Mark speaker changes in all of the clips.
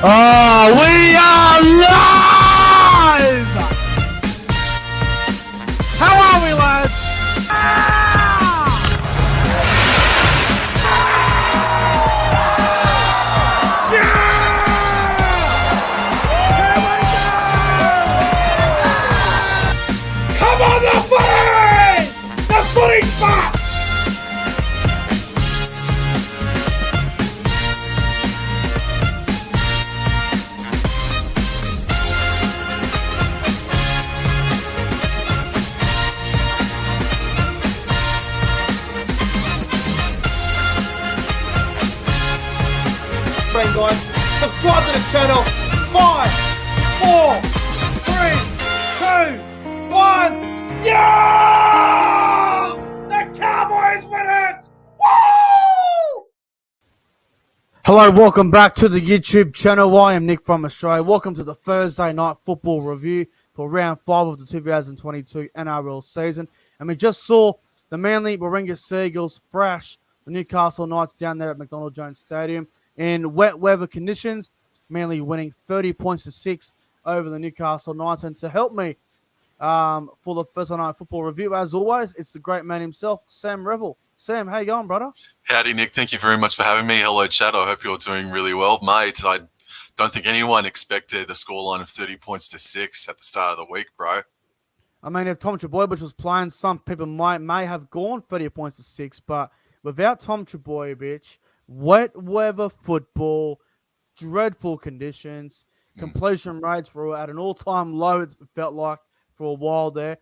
Speaker 1: Oh, we are live! How are we, lads? Come on, the footy! The footy spot! Guys, subscribe to the channel. 5, 4, 3, 2, 1. Yeah! The Cowboys win it! Woo! Hello, welcome back to the YouTube channel. I am Nick from Australia. Welcome to the Thursday night football review for round 5 of the 2022 NRL season. And we just saw the Manly Warringah Seagulls thrash the Newcastle Knights down there at McDonald Jones Stadium in wet weather conditions, Manly winning 30 points to 6 over the Newcastle Knights. And to help me for the Thursday night football review, as always, it's the great man himself, Sam REVILL. Sam, how you going, brother?
Speaker 2: Howdy, Nick. Thank you very much for having me. Hello, chat. I hope you're doing really well, mate. I don't think anyone expected the scoreline of 30 points to 6 at the start of the week, bro.
Speaker 1: I mean, if Tom Trbojevic was playing, some people may have gone 30 points to 6, but without Tom Trbojevic, wet weather football, dreadful conditions, completion rates were at an all-time low, it felt like, for a while there.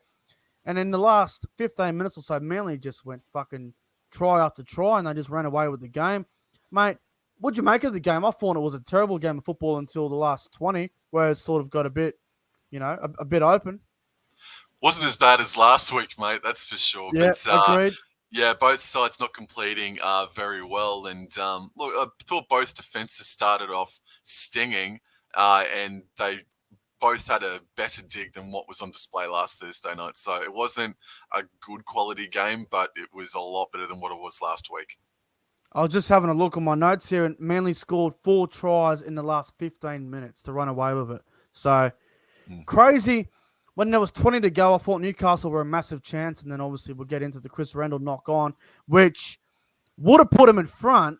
Speaker 1: And in the last 15 minutes or so, Manly just went fucking try after try, and they just ran away with the game. Mate, what'd you make of the game? I thought it was a terrible game of football until the last 20, where it sort of got a bit, a bit open.
Speaker 2: Wasn't as bad as last week, mate, that's for sure.
Speaker 1: Yeah,
Speaker 2: but,
Speaker 1: agreed.
Speaker 2: Yeah, both sides not completing very well. And look, I thought both defenses started off stinging, and they both had a better dig than what was on display last Thursday night. So it wasn't a good quality game, but it was a lot better than what it was last week.
Speaker 1: I was just having a look on my notes here, and Manly scored 4 tries in the last 15 minutes to run away with it. So, crazy. When there was 20 to go, I thought Newcastle were a massive chance, and then obviously we'll get into the Chris Randall knock on, which would have put him in front,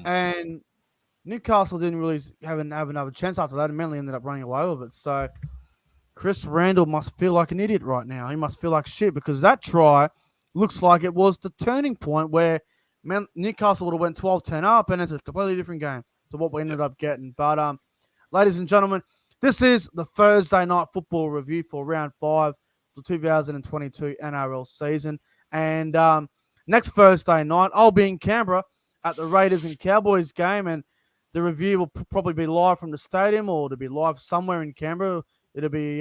Speaker 1: and Newcastle didn't really have another chance after that, and Manly ended up running away with it. So Chris Randall must feel like an idiot right now. He must feel like shit, because that try looks like it was the turning point where Newcastle would have went 12-10 up, and it's a completely different game to what we ended up getting. But, ladies and gentlemen, this is the Thursday night football review for round 5 of the 2022 NRL season. And next Thursday night, I'll be in Canberra at the Raiders and Cowboys game, and the review will probably be live from the stadium, or it'll be live somewhere in Canberra. It'll be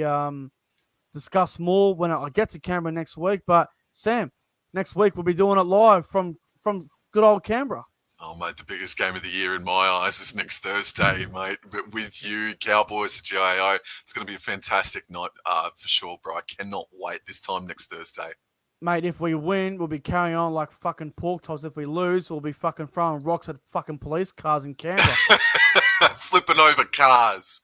Speaker 1: discussed more when I get to Canberra next week. But, Sam, next week we'll be doing it live from good old Canberra.
Speaker 2: Oh, mate, the biggest game of the year in my eyes is next Thursday, mate. But with you, Cowboys at GIO, it's going to be a fantastic night for sure, bro. I cannot wait this time next Thursday.
Speaker 1: Mate, if we win, we'll be carrying on like fucking pork chops. If we lose, we'll be fucking throwing rocks at fucking police cars in Canberra.
Speaker 2: Flipping over cars.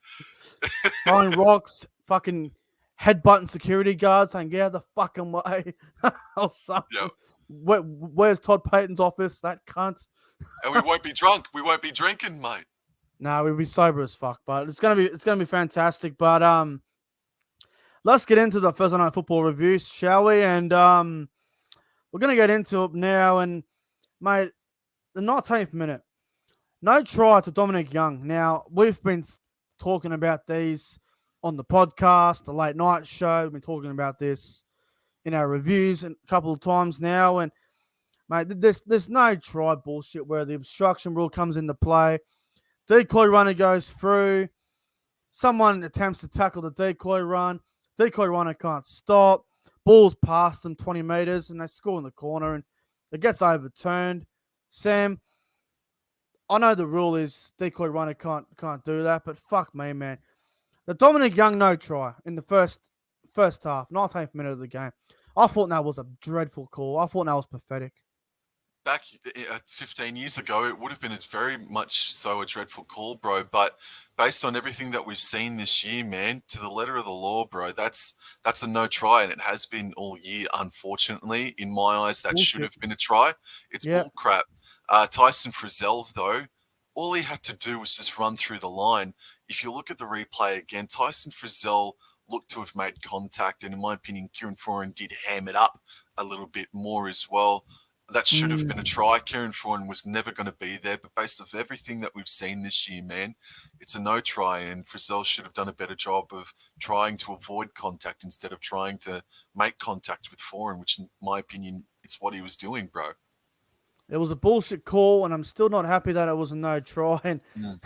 Speaker 1: Throwing rocks, fucking headbutting security guards saying, get out the fucking way. Or something.
Speaker 2: Yep.
Speaker 1: Where's Todd Payton's office? That cunt.
Speaker 2: And we won't be drunk. We won't be drinking, mate.
Speaker 1: No, we'll be sober as fuck. But it's gonna be fantastic. But let's get into the Thursday night football reviews, shall we? And we're gonna get into it now. And mate, the 19th minute, no try to Dominic Young. Now we've been talking about these on the podcast, the late night show. We've been talking about this in our reviews a couple of times now, and mate, there's no try bullshit where the obstruction rule comes into play. Decoy runner goes through. Someone attempts to tackle the decoy run. Decoy runner can't stop. Ball's past them 20 meters, and they score in the corner, and it gets overturned. Sam, I know the rule is decoy runner can't do that, but fuck me, man. The Dominic Young no try in the first half, 19th minute of the game. I thought that was a dreadful call. I thought that was pathetic.
Speaker 2: back 15 years ago, it would have been a very much so a dreadful call, bro. But based on everything that we've seen this year, man, to the letter of the law, bro, that's a no try, and it has been all year. Unfortunately, in my eyes, that should
Speaker 1: Bullshit.
Speaker 2: have been a try. It's
Speaker 1: Yeah.
Speaker 2: bull crap. Tyson Frizzell, though, all he had to do was just run through the line. If you look at the replay again, Tyson Frizzell looked to have made contact, and in my opinion, Kieran Foran did ham it up a little bit more as well. That should have been a try. Kieran Foran was never going to be there, but based off everything that we've seen this year, man, it's a no try, and Frizzell should have done a better job of trying to avoid contact instead of trying to make contact with Foran, which, in my opinion, it's what he was doing, bro.
Speaker 1: It was a bullshit call, and I'm still not happy that it was a no try. And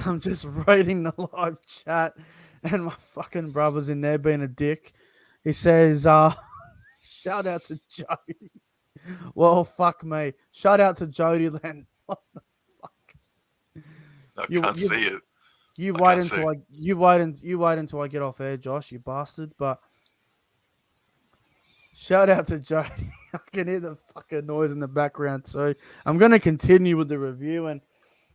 Speaker 1: I'm just reading the live chat, and my fucking brother's in there being a dick. He says, shout out to Jody. Well, fuck me. Shout out to Jody then. What the fuck?
Speaker 2: I can't see it.
Speaker 1: You wait until I get off air, Josh, you bastard. But shout out to Jody. I can hear the fucking noise in the background too. I'm gonna continue with the review, and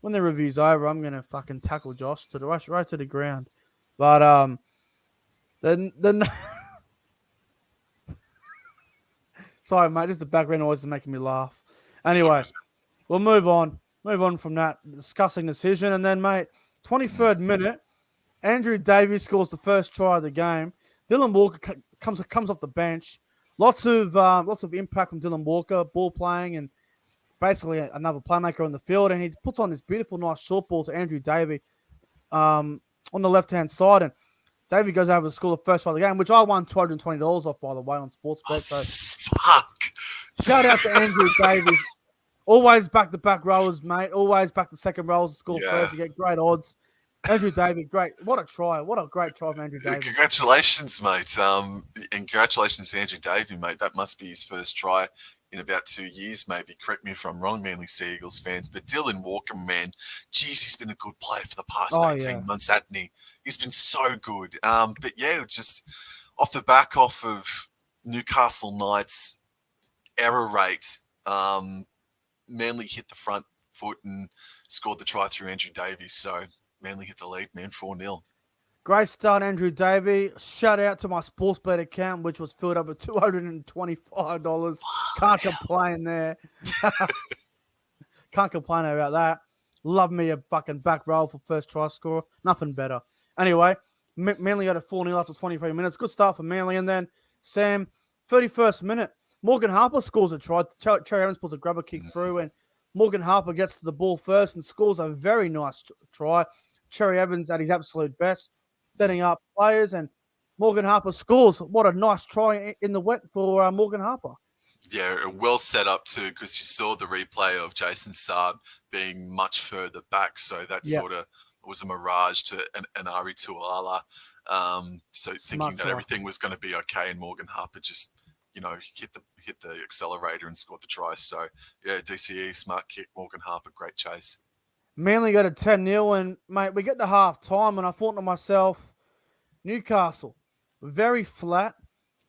Speaker 1: when the review's over, I'm gonna fucking tackle Josh to the right to the ground. But then sorry, mate, just the background noise is making me laugh. Anyway, we'll move on. Move on from that discussing decision. And then, mate, 23rd minute, Andrew Davies scores the first try of the game. Dylan Walker comes off the bench. Lots of impact from Dylan Walker, ball playing, and basically another playmaker on the field. And he puts on this beautiful, nice short ball to Andrew Davies on the left-hand side. And Davey goes over to score the first try of the game, which I won $220 off, by the way, on Sportsbet. So
Speaker 2: fuck.
Speaker 1: Shout out to Andrew Davies. Always back-to-back rowers, mate. Always back to second rowers to score first. You get great odds. Andrew Davies, great. What a try. What a great try from Andrew Davies.
Speaker 2: Congratulations, mate. And congratulations to Andrew Davies, mate. That must be his first try in about 2 years, maybe. Correct me if I'm wrong, Manly Sea Eagles fans. But Dylan Walker, man, geez, he's been a good player for the past 18 months, hasn't he? He's been so good. But yeah, it's just off the back of Newcastle Knights' error rate. Manly hit the front foot and scored the try through Andrew Davies. So Manly hit the lead, man, 4-0.
Speaker 1: Great start, Andrew Davies. Shout out to my Sportsbet account, which was filled up with $225. Can't complain there. Can't complain about that. Love me a fucking back roll for first try scorer. Nothing better. Anyway, Manly got a 4-0 after 23 minutes. Good start for Manly. And then, Sam, 31st minute, Morgan Harper scores a try. Cherry Evans puts a grubber kick through, and Morgan Harper gets to the ball first and scores a very nice try. Cherry Evans at his absolute best, setting up players, and Morgan Harper scores. What a nice try in the wet for Morgan Harper.
Speaker 2: Yeah, well set up too, because you saw the replay of Jason Saab being much further back, so that sort of was a mirage to an Ari Tuala. So thinking that everything was going to be okay, and Morgan Harper just, hit the accelerator and scored the try. So yeah, DCE, smart kick, Morgan Harper, great chase.
Speaker 1: Manly got a 10-0, and mate, we get to half time, and I thought to myself, Newcastle, very flat.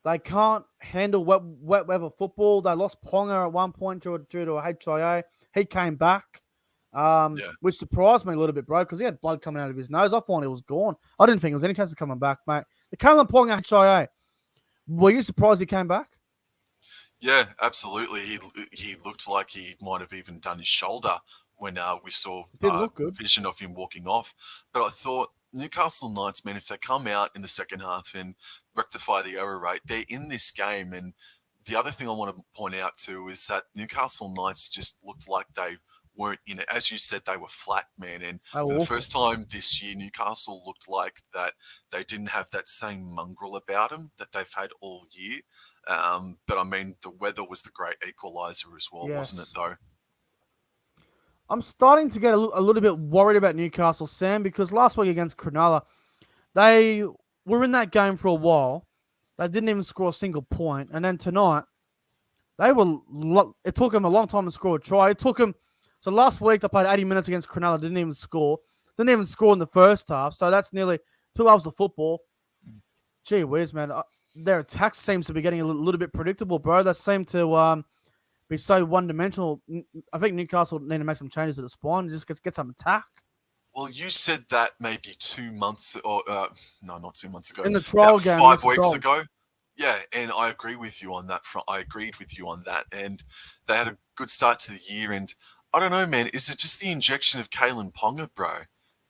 Speaker 1: They can't handle wet weather football. They lost Ponga at one point due to a HIA. He came back, which surprised me a little bit, bro, because he had blood coming out of his nose. I thought he was gone. I didn't think there was any chance of coming back, mate. The Kalen Ponga HIA. Were you surprised he came back?
Speaker 2: Yeah, absolutely. He looked like he might have even done his shoulder when we saw vision of him walking off. But I thought Newcastle Knights, man, if they come out in the second half and rectify the error rate, they're in this game. And the other thing I want to point out too is that Newcastle Knights just looked like they weren't in it. As you said, they were flat, man. And for the first time this year, Newcastle looked like that they didn't have that same mongrel about them that they've had all year. But I mean, the weather was the great equalizer as well, wasn't it, though?
Speaker 1: I'm starting to get a little bit worried about Newcastle, Sam, because last week against Cronulla, they were in that game for a while. They didn't even score a single point. And then tonight, it took them a long time to score a try. So last week, they played 80 minutes against Cronulla, didn't even score. Didn't even score in the first half. So that's nearly 2 hours of football. Gee whiz, man. Their attack seems to be getting a little bit predictable, bro. They seem to be so one-dimensional. I think Newcastle need to make some changes at the spine and just get some attack.
Speaker 2: Well, you said that maybe 2 months, or no, not 2 months ago,
Speaker 1: In the trial
Speaker 2: about
Speaker 1: game
Speaker 2: 5
Speaker 1: against the
Speaker 2: weeks
Speaker 1: Dogs.
Speaker 2: ago. Yeah, and I agree with you on that front. I agreed with you on that, and they had a good start to the year. And I don't know, man, is it just the injection of Kalen Ponga, bro,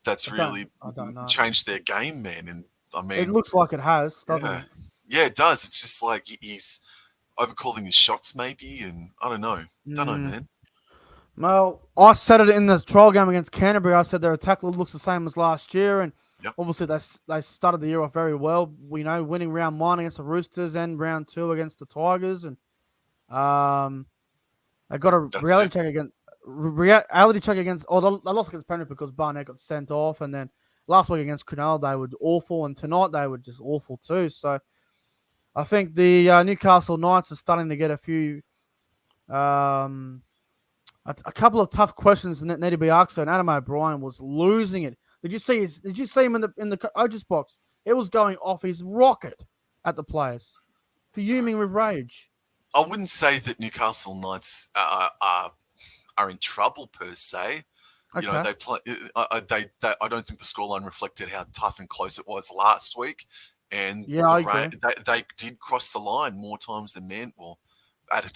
Speaker 2: that's really
Speaker 1: I don't know.
Speaker 2: changed their game, man? And I
Speaker 1: It
Speaker 2: mean,
Speaker 1: looks like it has, doesn't
Speaker 2: yeah,
Speaker 1: it?
Speaker 2: yeah, it does. It's just like he's overcalling his shots, maybe, and I don't know,
Speaker 1: Mm.
Speaker 2: man.
Speaker 1: Well, I said it in the trial game against Canterbury. I said their attack looks the same as last year, and
Speaker 2: Yep,
Speaker 1: obviously they started the year off very well. We know winning round 1 against the Roosters and round 2 against the Tigers, and um, they got a
Speaker 2: that's
Speaker 1: reality
Speaker 2: it.
Speaker 1: check against reality check against. Oh, they lost against Penrith because Barnett got sent off, and then last week against Cronulla they were awful, and tonight they were just awful too. So I think the Newcastle Knights are starting to get a few. Um, a couple of tough questions that need to be asked. And Adam O'Brien was losing it. Did you see him in the coach's box? It was going off his rocket at the players, fuming with rage.
Speaker 2: I wouldn't say that Newcastle Knights are in trouble per se. You know,
Speaker 1: Okay.
Speaker 2: they play. I don't think the scoreline reflected how tough and close it was last week, and
Speaker 1: Yeah, I agree.
Speaker 2: they did cross the line more times than Man. Well, at a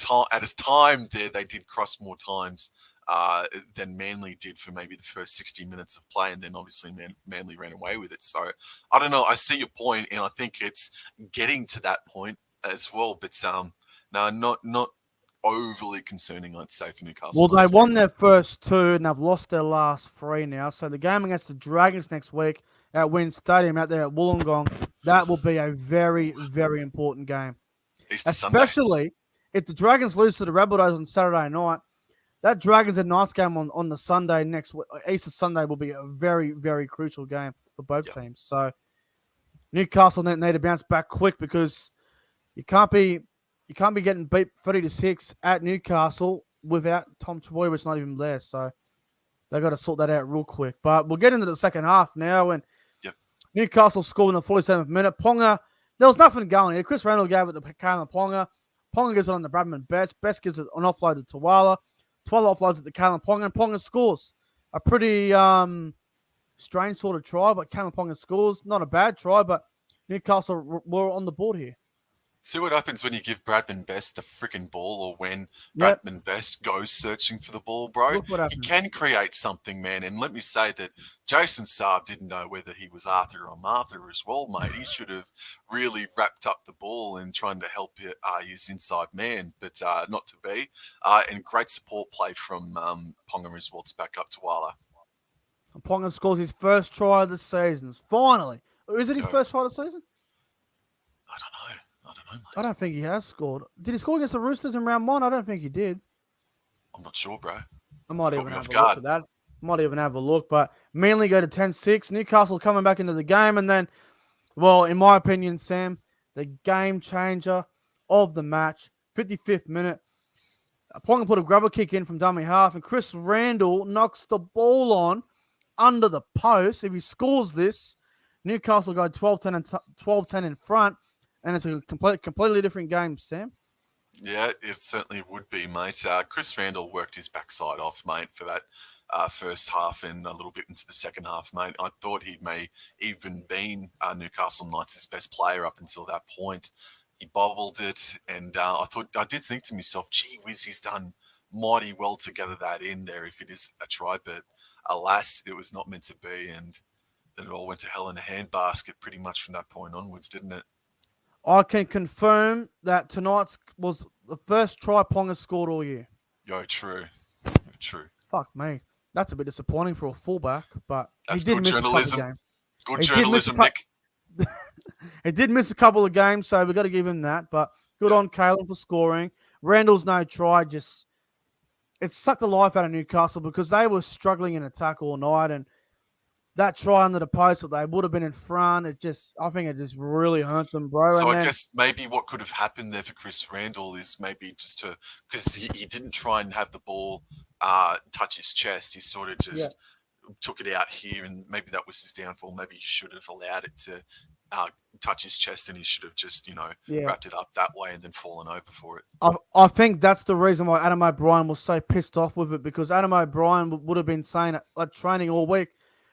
Speaker 2: time there, they did cross more times than Manly did for maybe the first 60 minutes of play, and then obviously Manly ran away with it. So I don't know. I see your point, and I think it's getting to that point as well. But no, not overly concerning, I'd say, for Newcastle
Speaker 1: Well, they
Speaker 2: Knights
Speaker 1: won
Speaker 2: fans.
Speaker 1: their first 2 and they've lost their last 3 now. So the game against the Dragons next week at Wynn Stadium out there at Wollongong, that will be a very, very important game.
Speaker 2: Easter Sunday.
Speaker 1: Especially if the Dragons lose to the Rabbitohs on Saturday night. That Dragons and Knights game on the Sunday next week, Easter Sunday, will be a very, very crucial game for both
Speaker 2: Yep.
Speaker 1: teams. So Newcastle need to bounce back quick because you can't be getting beat 30-6 at Newcastle without Tom Trbojevic not even there. So they got to sort that out real quick. But we'll get into the second half now. And
Speaker 2: Yep.
Speaker 1: Newcastle scored in the 47th minute. Ponga, there was nothing going here. Chris Randall gave it to Kalen Ponga. Ponga gives it on the Bradman Best. Best gives it an offload to Tuala. Tuala offloads it to Kalen Ponga. And Ponga scores. A pretty strange sort of try, but Kalen Ponga scores. Not a bad try, but Newcastle were on the board here.
Speaker 2: See what happens when you give Bradman Best the freaking ball, or when
Speaker 1: Yep.
Speaker 2: Bradman Best goes searching for the ball, bro.
Speaker 1: Look what
Speaker 2: He
Speaker 1: happens.
Speaker 2: can create something, man. And let me say that Jason Saab didn't know whether he was Arthur or Martha as well, mate. He should have really wrapped up the ball and trying to help his inside man, but not to be. And great support play from Ponga as well to back up Tuala.
Speaker 1: Ponga scores his first try of the season. Finally. Is it his
Speaker 2: Yo.
Speaker 1: first try of the season?
Speaker 2: I don't know, mate.
Speaker 1: I don't think he has scored. Did he score against the Roosters in round 1? I don't think he did.
Speaker 2: I'm not sure, bro.
Speaker 1: I might
Speaker 2: Caught
Speaker 1: even
Speaker 2: me
Speaker 1: have
Speaker 2: off
Speaker 1: a
Speaker 2: guard.
Speaker 1: look at that. Might even have a look. But Manly go to 10-6. Newcastle coming back into the game. And then, well, in my opinion, Sam, the game changer of the match, 55th minute. Ponga put a grubber kick in from dummy half. And Chris Randall knocks the ball on under the post. If he scores this, Newcastle go 12-10 in front. And it's a completely different game, Sam.
Speaker 2: Yeah, it certainly would be, mate. Chris Randall worked his backside off, mate, for that first half and a little bit into the second half, mate. I thought he may even been Newcastle Knights' best player up until that point. He bobbled it, and I did think to myself, gee whiz, he's done mighty well to gather that in there if it is a try, but alas, it was not meant to be, and then it all went to hell in a handbasket pretty much from that point onwards, didn't it?
Speaker 1: I can confirm that tonight's was the first try Ponga scored all year.
Speaker 2: Yo, true. True.
Speaker 1: Fuck me. That's a bit disappointing for a fullback, but
Speaker 2: That's
Speaker 1: he did
Speaker 2: good
Speaker 1: miss a couple
Speaker 2: journalism.
Speaker 1: of games.
Speaker 2: Good
Speaker 1: He did miss a
Speaker 2: journalism,
Speaker 1: cou-
Speaker 2: Nick.
Speaker 1: He did miss a couple of games, so we've got to give him that. But good on Kalen for scoring. Randall's no try, just it sucked the life out of Newcastle because they were struggling in attack all night, and that try under the post that they would have been in front, I think it just really hurt them, bro.
Speaker 2: So
Speaker 1: and
Speaker 2: I
Speaker 1: then,
Speaker 2: guess maybe what could have happened there for Chris Randall is maybe just because he didn't try and have the ball touch his chest. He sort of just took it out here, and maybe that was his downfall. Maybe he should have allowed it to touch his chest, and he should have just,
Speaker 1: Yeah.
Speaker 2: wrapped it up that way and then fallen over for it.
Speaker 1: I think that's the reason why Adam O'Brien was so pissed off with it, because Adam O'Brien would have been saying at training all week,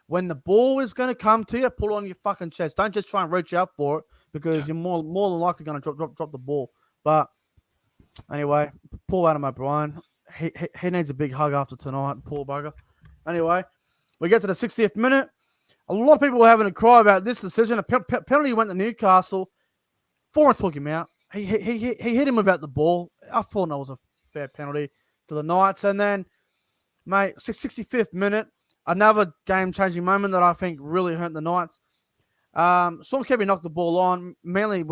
Speaker 1: when the ball is going to come to you, pull it on your fucking chest. Don't just try and reach out for it, because you're more than likely going to drop the ball. But anyway, poor Adam O'Brien. He needs a big hug after tonight, poor bugger. Anyway, we get to the 60th minute. A lot of people were having a cry about this decision. A penalty went to Newcastle. Foran took him out. He hit him without the ball. I thought that was a fair penalty to the Knights. And then, mate, 65th minute, another game-changing moment that I think really hurt the Knights. Sean Kirby knocked the ball on. Manly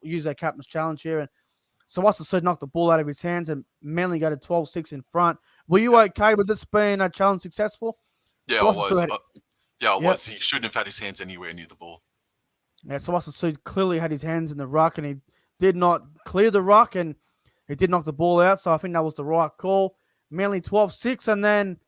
Speaker 1: used their captain's challenge here, and so Sawasa knocked the ball out of his hands, and Manly got a 12-6 in front. Were you okay with this being a challenge successful?
Speaker 2: Yeah, I was. Was. He shouldn't have had his hands anywhere near the ball.
Speaker 1: Yeah, Sawasa clearly had his hands in the ruck, and he did not clear the ruck, and he did knock the ball out. So I think that was the right call. Manly 12-6, and then,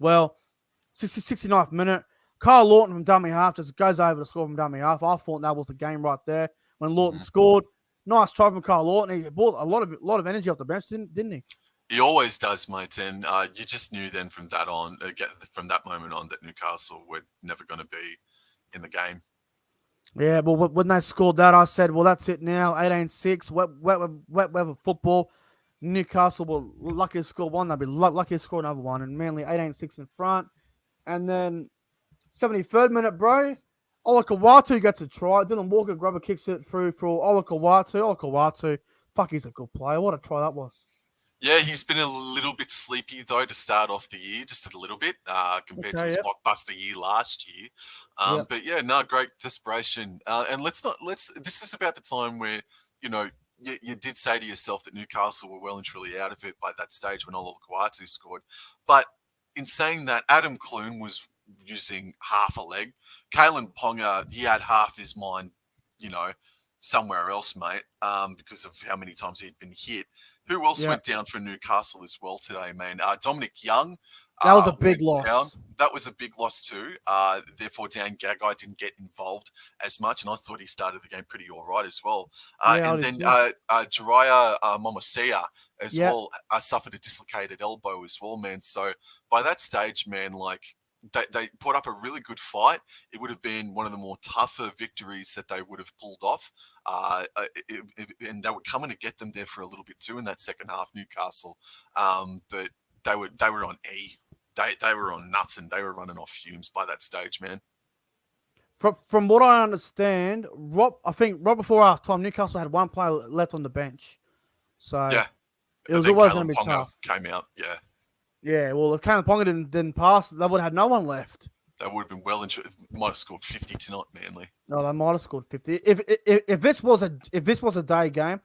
Speaker 1: 69th minute, Kyle Lawton from dummy half just goes over to score from dummy half. I thought that was the game right there when Lawton scored. Nice try from Kyle Lawton. He brought a lot of energy off the bench, didn't he?
Speaker 2: He always does, mate. And you just knew then from that moment on, that Newcastle were never going to be in the game.
Speaker 1: Yeah, well, when they scored that, I said, well, that's it now. 18-6, wet weather football. Newcastle were lucky to score one. They'll be lucky to score another one. And Manly 18-6 in front. And then 73rd minute, bro. Olakawatu gets a try. Dylan Walker grabber kicks it through for Olakawatu. Olakawatu, fuck, he's a good player. What a try that was.
Speaker 2: Yeah, he's been a little bit sleepy, though, to start off the year, just a little bit, compared to his blockbuster year last year. But yeah, no, great desperation. And this is about the time where, you did say to yourself that Newcastle were well and truly out of it by that stage when Olakawatu scored. But in saying that, Adam Clune was using half a leg. Kalen Ponga, he had half his mind, somewhere else, mate, because of how many times he'd been hit. Who else went down for Newcastle as well today, man? Dominic Young.
Speaker 1: That was a big loss.
Speaker 2: That was a big loss too. Therefore, Dan Gagai didn't get involved as much, and I thought he started the game pretty all right as well. And then Jiraiya Momosia as well suffered a dislocated elbow as well, man. So by that stage, man, they put up a really good fight. It would have been one of the more tougher victories that they would have pulled off. And they were coming to get them there for a little bit too in that second half, Newcastle. But they were on E. They were on nothing. They were running off fumes by that stage, man.
Speaker 1: From what I understand, I think right before half time, Newcastle had one player left on the bench. So it was always going to be tough.
Speaker 2: Came out, yeah.
Speaker 1: Yeah, well, if Kalen Ponga didn't pass, they would have had no one left.
Speaker 2: They would have been might have scored 50 tonight, Manly.
Speaker 1: No, they might have scored 50. If this was a day game,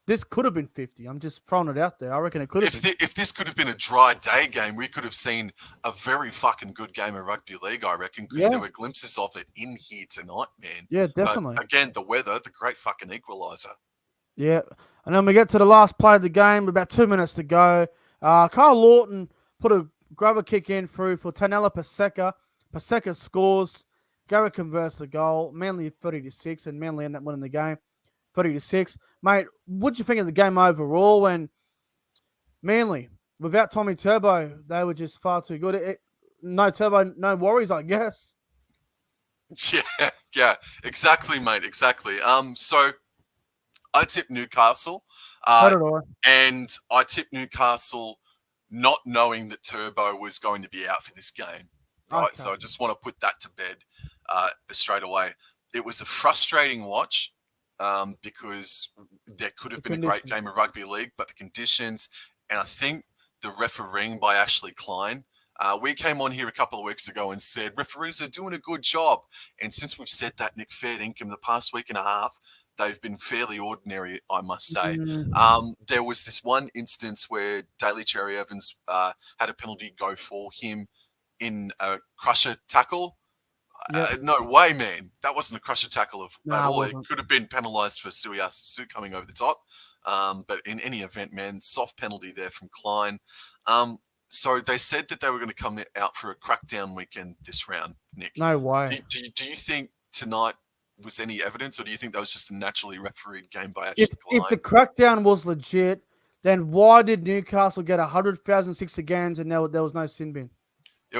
Speaker 1: this could have been 50. I'm just throwing it out there. I reckon it could have been.
Speaker 2: If this could have been a dry day game, we could have seen a very fucking good game of rugby league, I reckon, because there were glimpses of it in here tonight, man.
Speaker 1: Yeah, definitely.
Speaker 2: But again, the weather, the great fucking equaliser.
Speaker 1: Yeah, and then we get to the last play of the game, about 2 minutes to go. Kyle Lawton put a grubber kick in through for Tanela Paseka. Paseka scores. Garrett converts the goal. Manly 30-6, and Manly end up winning the game 30-6. Mate, what do you think of the game overall? When Manly, without Tommy Turbo, they were just far too good. No Turbo, no worries, I guess.
Speaker 2: Yeah, exactly, mate, exactly. So I tipped Newcastle. And I tipped Newcastle not knowing that Turbo was going to be out for this game. Right, okay. So I just want to put that to bed straight away. It was a frustrating watch because there could have been a great game of rugby league, but the conditions, and I think the refereeing by Ashley Klein. We came on here a couple of weeks ago and said referees are doing a good job. And since we've said that, Nick, fair income the past week and a half, they've been fairly ordinary, I must say. There was this one instance where Daly Cherry Evans had a penalty go for him in a crusher tackle. No way, man. That wasn't a crusher tackle at all. It could have been penalised for Suiasa coming over the top. But in any event, man, soft penalty there from Klein. So they said that they were going to come out for a crackdown weekend this round, Nick.
Speaker 1: No way.
Speaker 2: Do you think tonight was any evidence, or do you think that was just a naturally refereed game by
Speaker 1: If
Speaker 2: Ashley
Speaker 1: if the
Speaker 2: Klein?
Speaker 1: crackdown was legit, then why did Newcastle get 100,000 six agains and there was no sin bin?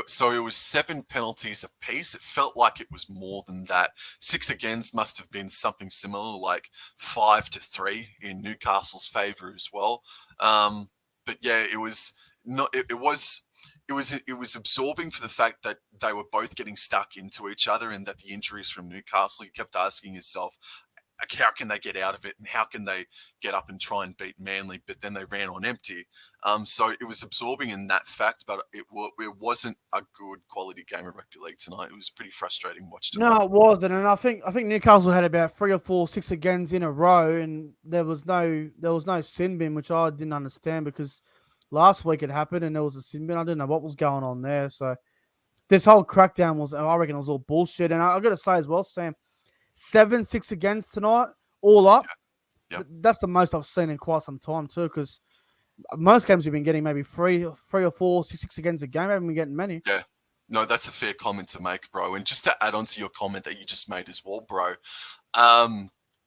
Speaker 2: So it was 7 penalties apiece. It felt like it was more than that. 6 agains must have been something similar, like 5-3 in Newcastle's favour as well. But yeah, it was not. It was absorbing for the fact that they were both getting stuck into each other, and that the injuries from Newcastle. You kept asking yourself, like, how can they get out of it, and how can they get up and try and beat Manly? But then they ran on empty. So it was absorbing in that fact, but it wasn't a good quality game of rugby league tonight. It was pretty frustrating watch tonight.
Speaker 1: No, it wasn't, and I think Newcastle had about 3 or 4 six agains in a row, and there was no sin bin, which I didn't understand because last week it happened and there was a sin bin. I didn't know what was going on there. So this whole crackdown was, I reckon, it was all bullshit. And I got to say as well, Sam, 7 six agains tonight, all up.
Speaker 2: Yeah.
Speaker 1: That's the most I've seen in quite some time too, because most games we've been getting maybe three or 4 six agains a game. We haven't been getting many.
Speaker 2: Yeah. No, that's a fair comment to make, bro. And just to add on to your comment that you just made as well, bro.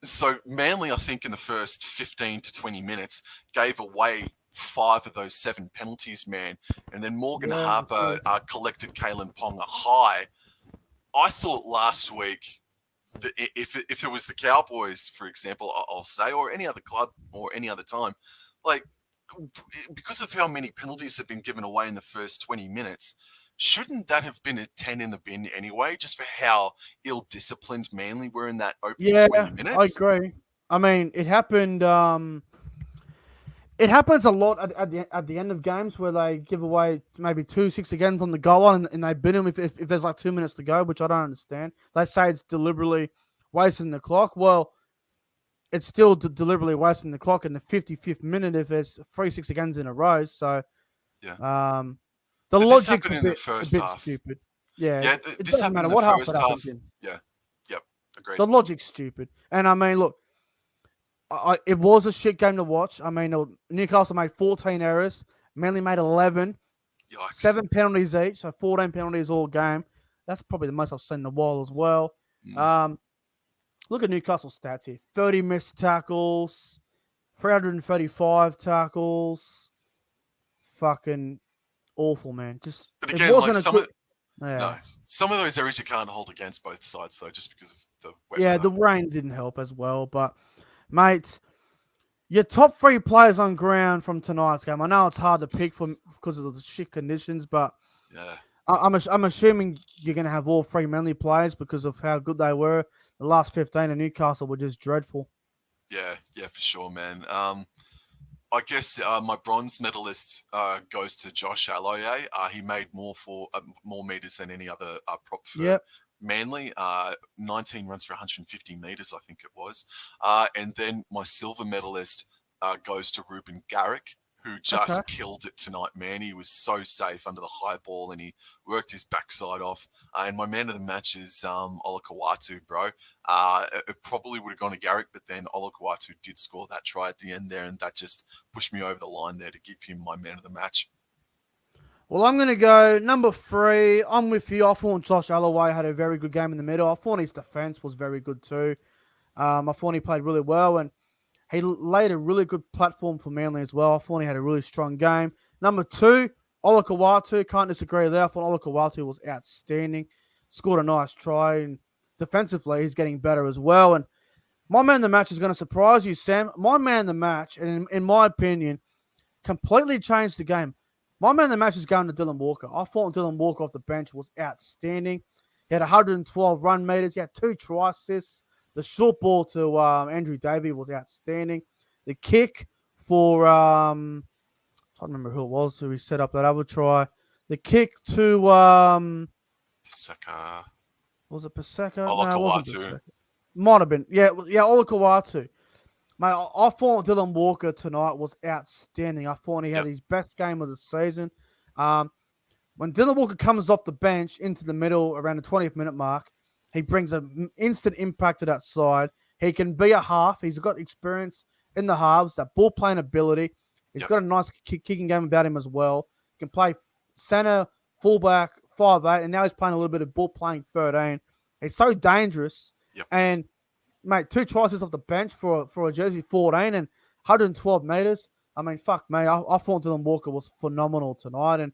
Speaker 2: So Manly, I think in the first 15 to 20 minutes, gave away 5 of those 7 penalties, man. And then Morgan Harper collected Kalen Ponga high. I thought last week that if it was the Cowboys, for example, I'll say, or any other club or any other time, like, because of how many penalties have been given away in the first 20 minutes, shouldn't that have been a 10 in the bin anyway, just for how ill-disciplined Manly were in that opening 20 minutes?
Speaker 1: I agree. I mean, it happened. It happens a lot at the end of games where they give away maybe 2 six agains on the goal line and they bin them if there's like 2 minutes to go, which I don't understand. They say it's deliberately wasting the clock. Well, it's still deliberately wasting the clock in the 55th minute if there's 3 six agains in a row. So,
Speaker 2: yeah.
Speaker 1: The
Speaker 2: but
Speaker 1: logic's
Speaker 2: in the first half.
Speaker 1: Stupid. Yeah,
Speaker 2: this
Speaker 1: doesn't
Speaker 2: happened
Speaker 1: matter
Speaker 2: in the
Speaker 1: what half
Speaker 2: first
Speaker 1: it
Speaker 2: half.
Speaker 1: happens in.
Speaker 2: Yeah, yep, agreed.
Speaker 1: The logic's stupid. And I mean, look, it was a shit game to watch. I mean, Newcastle made 14 errors. Manly made 11.
Speaker 2: Yikes.
Speaker 1: 7 penalties each, so 14 penalties all game. That's probably the most I've seen in a while as well. Look at Newcastle stats here. 30 missed tackles, 335 tackles. Fucking awful, man.
Speaker 2: But again,
Speaker 1: it wasn't
Speaker 2: some of those errors you can't hold against both sides, though, just because of the wet
Speaker 1: weather. The rain didn't help as well. But, mate, your top 3 players on ground from tonight's game. I know it's hard to pick because of the shit conditions, but
Speaker 2: yeah,
Speaker 1: I'm assuming you're going to have all 3 Manly players because of how good they were. The last 15 of Newcastle were just dreadful.
Speaker 2: Yeah, for sure, man. I guess my bronze medalist goes to Josh Aloye. He made more meters than any other prop for Manly. 19 runs for 150 meters, I think it was. And then my silver medalist goes to Ruben Garrick, who just killed it tonight, man. He was so safe under the high ball and he worked his backside off. And my man of the match is Olakau'atu, bro. It probably would have gone to Garrick, but then Olakau'atu did score that try at the end there, and that just pushed me over the line there to give him my man of the match.
Speaker 1: Well, I'm going to go number 3. I'm with you. I thought Josh Aloye had a very good game in the middle. I thought his defense was very good too. I thought he played really well, and he laid a really good platform for Manly as well. I thought he had a really strong game. Number 2, Olakau'atu. Can't disagree there. I thought Olakau'atu was outstanding. Scored a nice try, and defensively, he's getting better as well. And my man of the match is going to surprise you, Sam. My man of the match, and in my opinion, completely changed the game. My man of the match is going to Dylan Walker. I thought Dylan Walker off the bench was outstanding. He had 112 run meters. He had 2 try assists. The short ball to Andrew Davey was outstanding. The kick for, I can't remember who it was who he set up that other try. The kick to,
Speaker 2: Paseka.
Speaker 1: Was it Paseka?
Speaker 2: Olakau'atu.
Speaker 1: No, it wasn't Paseka. Might have been. Yeah, Olakau'atu. Mate, I thought Dylan Walker tonight was outstanding. I thought he had his best game of the season. When Dylan Walker comes off the bench into the middle around the 20th minute mark, he brings an instant impact to that side. He can be a half. He's got experience in the halves, that ball playing ability. He's got a nice kicking game about him as well. He can play center, fullback, 5'8", and now he's playing a little bit of ball playing 13. He's so dangerous.
Speaker 2: Yep.
Speaker 1: And mate, 2 tries off the bench for a jersey 14 and 112 meters. I mean, fuck me. I thought Dylan Walker was phenomenal tonight, and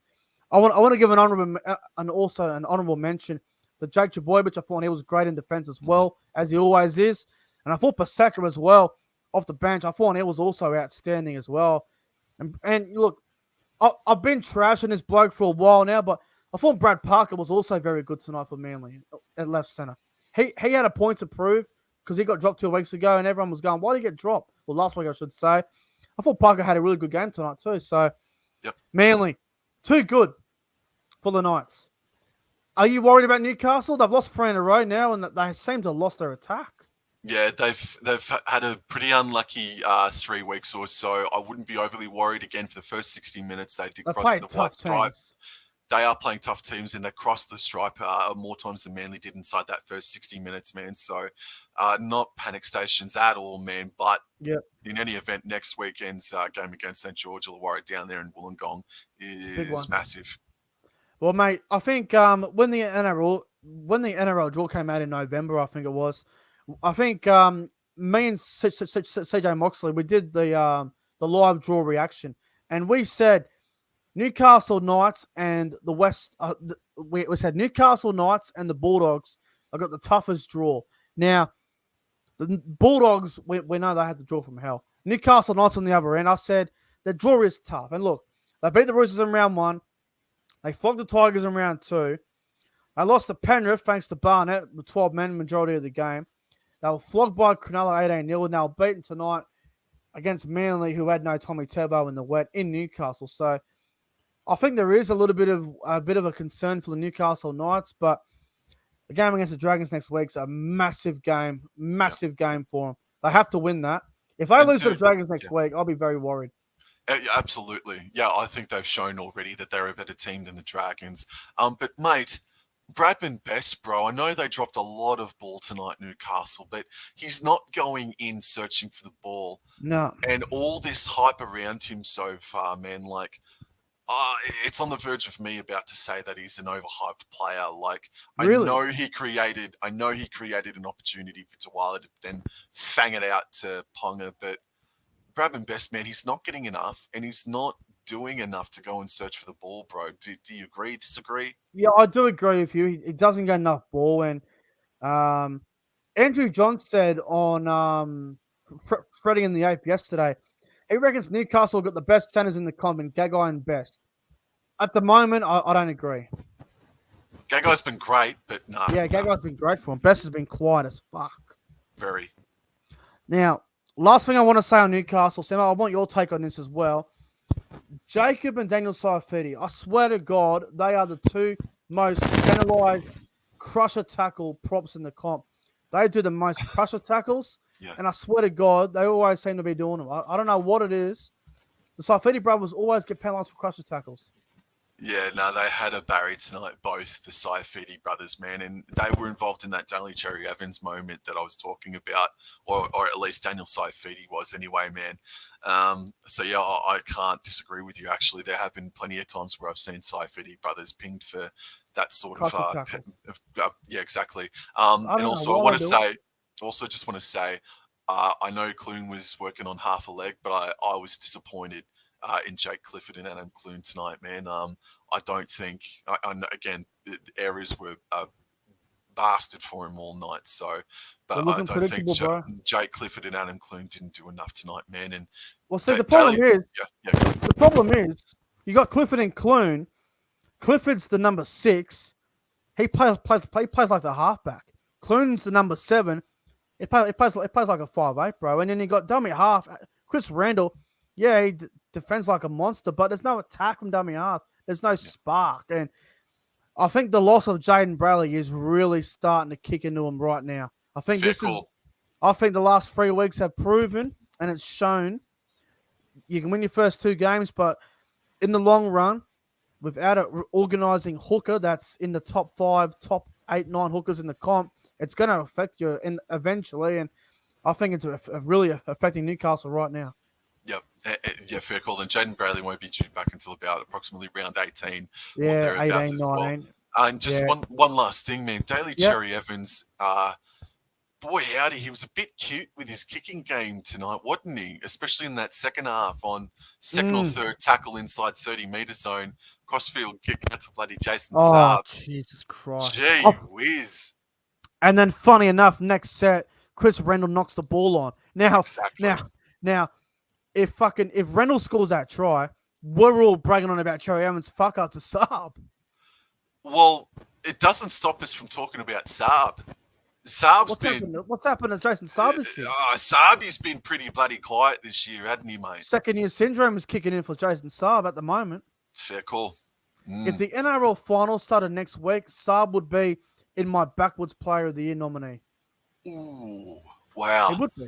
Speaker 1: I want to give an honorable and also an honorable mention to Jake Trbojevic. I thought he was great in defense as well, as he always is, and I thought Paseka as well off the bench. I thought he was also outstanding as well. And look, I've been trashing this bloke for a while now, but I thought Brad Parker was also very good tonight for Manly at left center. He had a point to prove because he got dropped 2 weeks ago, and everyone was going, "Why did he get dropped?" Well, last week I should say. I thought Parker had a really good game tonight too. So,
Speaker 2: yep.
Speaker 1: Manly, too good for the Knights. Are you worried about Newcastle? They've lost 3 in a row now, and they seem to have lost their attack.
Speaker 2: Yeah, they've had a pretty unlucky 3 weeks or so. I wouldn't be overly worried. Again, for the first 60 minutes, they did cross the white stripe. They are playing tough teams, and they crossed the stripe more times than Manly did inside that first 60 minutes, man. So, not panic stations at all, man. But in any event, next weekend's game against St. George Illawarra down there in Wollongong is massive.
Speaker 1: Well, mate, I think when the NRL draw came out in November, I think it was. I think me and CJ Moxley, we did the live draw reaction, and we said Newcastle Knights and the West. We said Newcastle Knights and the Bulldogs have got the toughest draw. Now, the Bulldogs, we know they had the draw from hell. Newcastle Knights on the other end, I said the draw is tough. And look, they beat the Roosters in round 1. They flogged the Tigers in round 2. They lost to Penrith thanks to Barnett with 12 men majority of the game. They were flogged by Cronulla 18-0, and they were beaten tonight against Manly, who had no Tommy Turbo in the wet in Newcastle. So I think there is a bit of a concern for the Newcastle Knights, but the game against the Dragons next week's a massive game for them. They have to win that. If they lose to the Dragons next week, I'll be very worried.
Speaker 2: Absolutely. Yeah, I think they've shown already that they're a better team than the Dragons. But, mate, Bradman Best, bro, I know they dropped a lot of ball tonight, Newcastle, but he's not going in searching for the ball.
Speaker 1: No.
Speaker 2: And all this hype around him so far, man, like, it's on the verge of me about to say that he's an overhyped player. Like, really? I know he created an opportunity for Tawala to then fang it out to Ponga, but Bradman Best, man, he's not getting enough, and he's not doing enough to go and search for the ball, bro. Do you agree, disagree?
Speaker 1: Yeah, I do agree with you. He doesn't get enough ball, and Andrew John said on Freddie in the 8th yesterday, he reckons Newcastle got the best centers in the comp in Gagai and Best. At the moment, I don't agree.
Speaker 2: Gagai's been great, but no.
Speaker 1: Yeah, Gagai's been great for him. Best has been quiet as fuck.
Speaker 2: Very.
Speaker 1: Now, last thing I want to say on Newcastle, Sam, I want your take on this as well. Jacob and Daniel Saifidi, I swear to God, they are the 2 most penalised crusher tackle props in the comp. They do the most crusher tackles, and I swear to God, they always seem to be doing them. I don't know what it is. The Saifidi brothers always get penalised for crusher tackles.
Speaker 2: Yeah, no, they had a Barry tonight, both the Saifidi brothers, man, and they were involved in that Daly Cherry Evans moment that I was talking about, or at least Daniel Saifidi was anyway, man. So, yeah, I can't disagree with you, actually. There have been plenty of times where I've seen Saifidi brothers pinged for that sort of... yeah, exactly. And also, I just want to say, I know Clune was working on half a leg, but I was disappointed in Jake Clifford and Adam Clune tonight, man. I don't think, again, the areas were bastard for him all night. So, but I don't think Jake Clifford and Adam Clune didn't do enough tonight, man. And
Speaker 1: well, see, the problem is you got Clifford and Clune. Clifford's the number 6. He plays like the halfback. Clune's the number 7. He plays like a 5'8", bro. And then you got dummy half Chris Randall. Yeah, he defends like a monster, but there's no attack from dummy half. There's no spark. And I think the loss of Jaden Bradley is really starting to kick into him right now. I think I think the last 3 weeks have proven, and it's shown, you can win your first 2 games, but in the long run, without an organising hooker that's in the top 5, top 8, 9 hookers in the comp, it's going to affect you eventually. And I think it's really affecting Newcastle right now.
Speaker 2: Yep. Yeah, fair call. And Jaden Bradley won't be due back until about approximately round 18.
Speaker 1: Yeah, 18, 19.
Speaker 2: And just
Speaker 1: Yeah.
Speaker 2: one last thing, man. Daly
Speaker 1: Yep.
Speaker 2: Cherry Evans, boy, howdy, he was a bit cute with his kicking game tonight, wasn't he? Especially in that second half on second or third tackle inside 30-metre zone. Crossfield kick out to bloody Jason
Speaker 1: Oh,
Speaker 2: Saab.
Speaker 1: Jesus Christ.
Speaker 2: Gee whiz.
Speaker 1: And then, funny enough, next set, Chris Rendell knocks the ball on. Now,
Speaker 2: Exactly.
Speaker 1: now, if Rendell scores that try, we're all bragging on about Cherry Evans' fuck up to Saab.
Speaker 2: Well, it doesn't stop us from talking about Saab.
Speaker 1: What's happened to Jason Saab this year?
Speaker 2: Saab's been pretty bloody quiet this year, hadn't he, mate?
Speaker 1: Second year syndrome is kicking in for Jason Saab at the moment.
Speaker 2: Fair call.
Speaker 1: If the NRL finals started next week, Saab would be in my backwards player of the year nominee.
Speaker 2: Ooh, wow.
Speaker 1: He would be.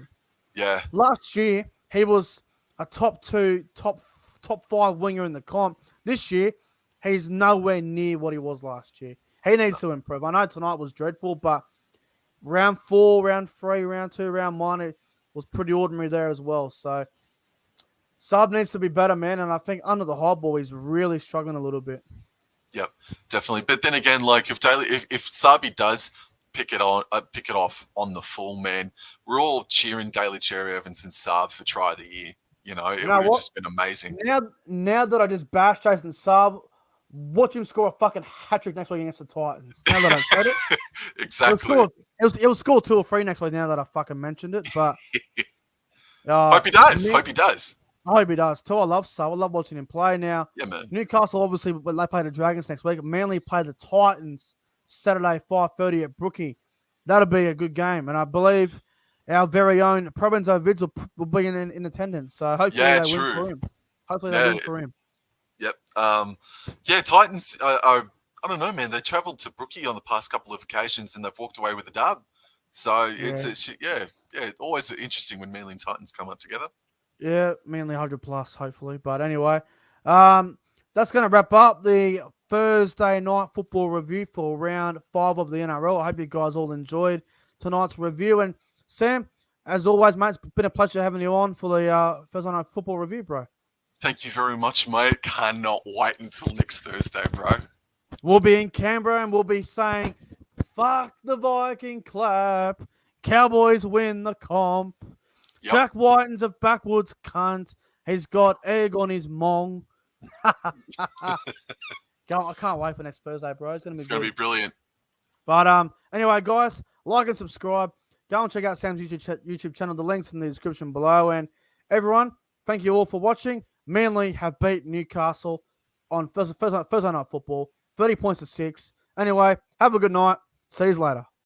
Speaker 2: Yeah.
Speaker 1: Last year, he was a top 5 winger in the comp. This year, he's nowhere near what he was last year. He needs to improve. I know tonight was dreadful, but round 4, round 3, round 2, round 1, it was pretty ordinary there as well. So, Saab needs to be better, man. And I think under the high ball, he's really struggling a little bit.
Speaker 2: Yep, definitely. But then again, like if Sabi does pick it off on the full, man, we're all cheering Daly Cherry Evans and Saab for try of the year. You know, it would have just been amazing.
Speaker 1: Now that I just bashed Jason Saab, watch him score a fucking hat-trick next week against the Titans. Now that I've said it.
Speaker 2: Exactly.
Speaker 1: He'll score 2 or 3 next week now that I fucking mentioned it. But
Speaker 2: hope he does. Hope he does.
Speaker 1: I hope he does too. I love Saab. I love watching him play now.
Speaker 2: Yeah, man.
Speaker 1: Newcastle, obviously, they play the Dragons next week. Manly play the Titans Saturday, 5:30 at Brookie. That'll be a good game. And I believe our very own Provenzo Vids will be in attendance. So hopefully they win for him. Hopefully they win for him.
Speaker 2: Yep. Titans, I don't know, man. They travelled to Brookie on the past couple of occasions and they've walked away with a dub. So it's always interesting when Manly and Titans come up together.
Speaker 1: Yeah, mainly 100 plus, hopefully. But anyway, that's going to wrap up the Thursday night football review for round 5 of the NRL. I hope you guys all enjoyed tonight's review. And Sam, as always, mate, it's been a pleasure having you on for the Thursday night football review, bro.
Speaker 2: Thank you very much, mate. Cannot wait until next Thursday, bro.
Speaker 1: We'll be in Canberra and we'll be saying, fuck the Viking clap. Cowboys win the comp. Yep. Jack Whiten's a backwoods cunt. He's got egg on his mong. I can't wait for next Thursday, bro. It's gonna be brilliant. But anyway, guys, like and subscribe. Go and check out Sam's YouTube channel. The link's in the description below. And everyone, thank you all for watching. Manly have beat Newcastle on Thursday night football, 30 points to 6. Anyway, have a good night. See you later.